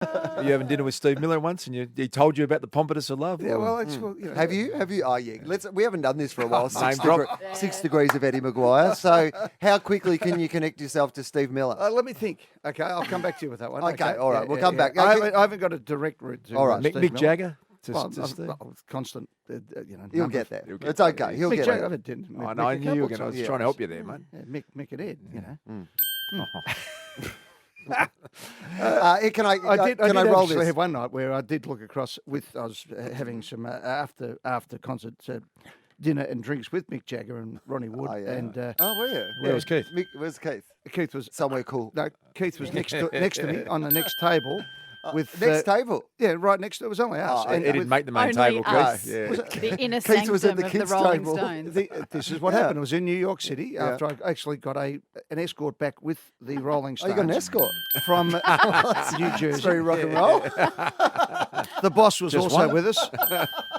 Were you having dinner with Steve Miller once, and he told you about the pompatus of love? Yeah, or- well, it's, well, you know, Have you? Oh, yeah. We haven't done this for a while. Name drop. 6 degrees of Eddie McGuire. So how quickly can you connect yourself to Steve Miller? let me think. Okay, I'll come back to you with that one. Okay, all right, we'll come back. I Okay. haven't got a direct route to All right. Steve Mick Miller. Jagger to Well, Steve? it's constant. He'll number get of- there. He'll get It's there. okay. He'll Mick get Jagger, there. I didn't. I know, I knew you were going to. I was Yeah. trying to help you there, mate. Yeah, Mick and Ed, you know. Can I I roll actually this? have one night where I did look across with. I was having some after concert dinner and drinks with Mick Jagger and Ronnie Wood, Oh, yeah. and Oh, were you? Where was Keith? Where's Keith? Keith was Somewhere cool. no, Keith was next to me on the next table. With Next table. yeah, right next to it was only us. Oh, and He didn't make the main Only table, us. Keith. Yeah. The inner Keith was at sanctum the of the kids' Rolling table. Stones. this is what happened. It was in New York City after I actually got an escort back with the Rolling Oh, Stones. you got an escort. From New Jersey. It's very rock and roll. The boss was Just also one? with us.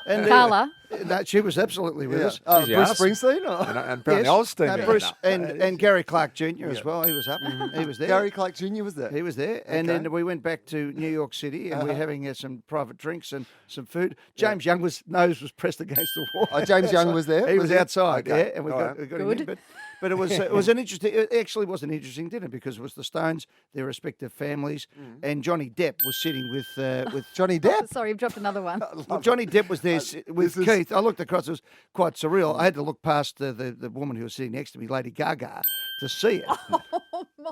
And Carla. No, she was absolutely with us. Did you Bruce ask? Springsteen? Or? And apparently I was No, steaming. Bruce and Gary Clark Jr. as well. He was up. He was there. Gary Clark Jr. was there. He was there, and Okay. then we went back to New York City, and we were having some private drinks and some food. James Young's nose was pressed against the wall. Oh, James Young was there? He was he? outside, Okay. yeah, and we All got, right. we got him Good. in. But it was an interesting. It actually was an interesting dinner because it was the Stones, their respective families, and Johnny Depp was sitting with Johnny Depp? Sorry, you've dropped another one. Well, Johnny Depp was there with this is- Keith. I looked across; it was quite surreal. I had to look past the woman who was sitting next to me, Lady Gaga, to see it.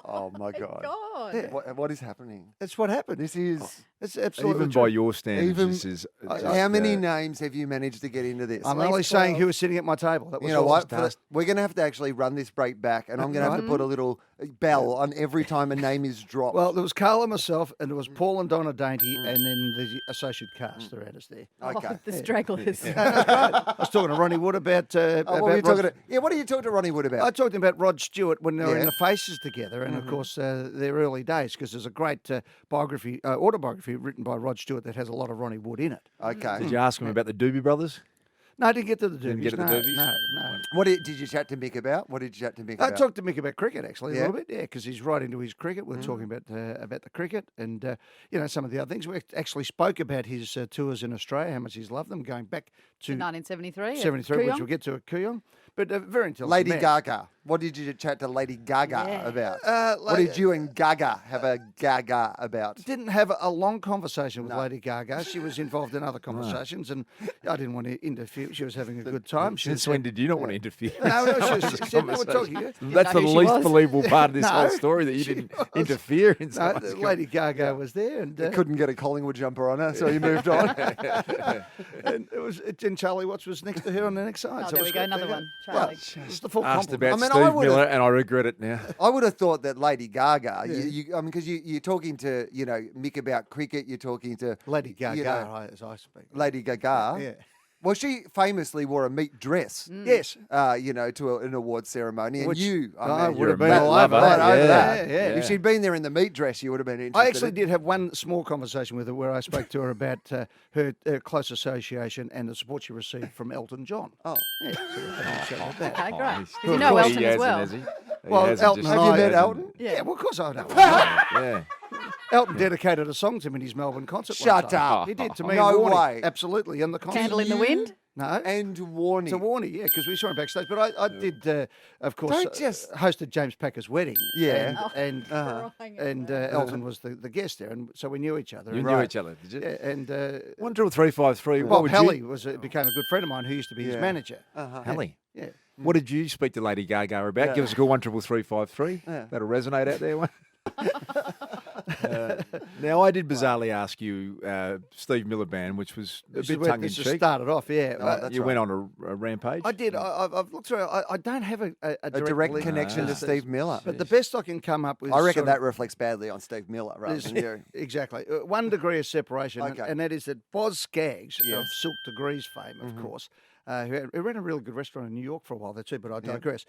Oh, my God. God. What is happening? That's what happened. This is... It's absolutely Even true. by your standards, Even- this is... How many names have you managed to get into this? I'm At only least saying 12. who was sitting at my table. That was You know all. what? We're going to have to actually run this break back, and I'm going to have to put a little bell on every time a name is dropped. Well, there was Carla, myself, and there was Paul and Donna Dainty, and then the associate cast around us there. okay. Oh, the stragglers. I was talking to Ronnie Wood about. What were you talking to? Yeah, what are you talking to Ronnie Wood about? I talked about Rod Stewart when they were Yeah. in the Faces together, and of course their early days, because there's a great autobiography written by Rod Stewart that has a lot of Ronnie Wood in it. Okay. Did you ask him about the Doobie Brothers? No, I didn't get to the Doobies. Didn't get to the no, Doobies? No. What did you chat to Mick about? What did you chat to Mick I about? talked to Mick about cricket actually a Yeah? little bit, yeah, because he's right into his cricket. We're talking about the cricket and some of the other things. We actually spoke about his tours in Australia, how much he's loved them, going back to 1973. at 73, which Kooyong. we'll get to at Kooyong. But very intelligent Lady man. Gaga. What did you chat to Lady Gaga Yeah. about? What did you and Gaga have a Gaga about? Didn't have a long conversation with Lady Gaga. She was involved in other conversations, and I didn't want to interfere. She was having a good time. She Since was, when did you not want to interfere? no, she said, no, we're talking. That's the know who she least was. believable part of this No, whole story, that you she didn't was. interfere in No, someone's Lady Gaga was there, and Couldn't get a Collingwood jumper on her, so you moved on. and it was and Charlie Watts was next to her on the next side. Oh, so there it we was go, great. another There you one. go. Charlie. It's the full Asked compliment. about I mean, I Steve would've- Miller, and I regret it now. I would have thought that Lady Gaga, because you're talking to, Mick about cricket, you're talking to Lady Gaga, you know, as I speak. Lady Gaga. Yeah. Well, she famously wore a meat dress, Yes. to an award ceremony. And Which you, I mean, would have been Matt all lover. over that. right over Yeah, that. yeah. If she'd been there in the meat dress, you would have been interested. I actually did have one small conversation with her where I spoke to her about her close association and the support she received from Elton John. Oh. Yeah, so we had a chat about that. Okay, great. he's- 'Cause you know He Elton as hasn't, well. has he? He Well, hasn't, Elton just- and Have you I- met hasn't. Elton? Yeah, well, of course I know. Yeah. Elton dedicated a song to him in his Melbourne concert. Shut one time. up. He did to me. No and Warnie. way. Absolutely, in the concert. Candle in the wind. No. And warning. To Warnie, yeah, because we saw him backstage. But I did, of course, Don't just- hosted James Packer's wedding. Yeah. And Crying out and loud. Elton was the guest there, and so we knew each other. You And- knew each other, did you? Yeah, and 1-353. What Bob would Halley you... became a good friend of mine who used to be his Yeah. manager. Halley. Yeah. What did you speak to Lady Gaga about? Give us a call, 1-333. That'll resonate out there. One. Now, I did bizarrely ask you Steve Miller Band, which was a This is bit where tongue in this just cheek. started off, yeah. that's You right. went on a rampage. I did. I've looked through. I don't have a direct link connection to this. Steve Miller. But the best I can come up with. I reckon sort that of reflects badly on Steve Miller rather is- than you. exactly 1 degree of separation, Okay. and that is that Boz Scaggs Yes. of Silk Degrees fame, of course. Who ran a really good restaurant in New York for a while there too, but I digress.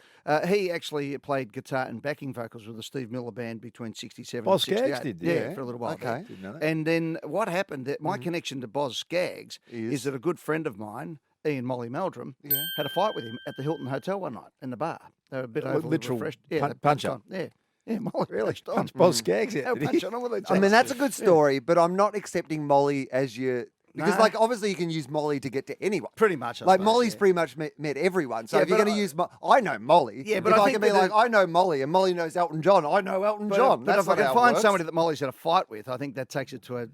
He actually played guitar and backing vocals with the Steve Miller Band between 67 Boz and 68. Scaggs did, yeah, yeah. for a little while. Okay. there. Didn't know that. And then what happened, that my connection to Boz Scaggs is that a good friend of mine, Ian Molly Meldrum, Yeah. had a fight with him at the Hilton Hotel one night in the bar. They were a bit overly Literal refreshed. pun- at punch time. up. Yeah. Yeah, Molly Really? touched on. Punch Boz Skaggs They'll out, did punch he? on with each I mean, other. that's a good story, but I'm not accepting Molly as your... Because, No. like, obviously you can use Molly to get to anyone. Pretty much. I Like, suppose, Molly's yeah. pretty much met everyone. So Yeah, if you're but going to use... I know Molly. Yeah, but if I I think can be with like, the- I know Molly, and Molly knows Elton John, I know Elton But, John. but That's if I not can how it find works. somebody that Molly's had a fight with, I think that takes it to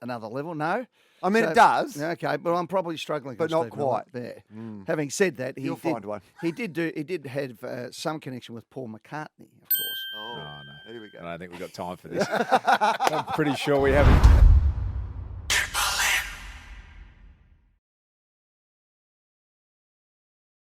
another level. No? I mean, So- it does. Okay, but I'm probably struggling. But with not Steve Miller quite. there. Having said that, You'll find one. He did have some connection with Paul McCartney, of course. Oh, Oh, no. here we go. I don't think we've got time for this. I'm pretty sure we haven't.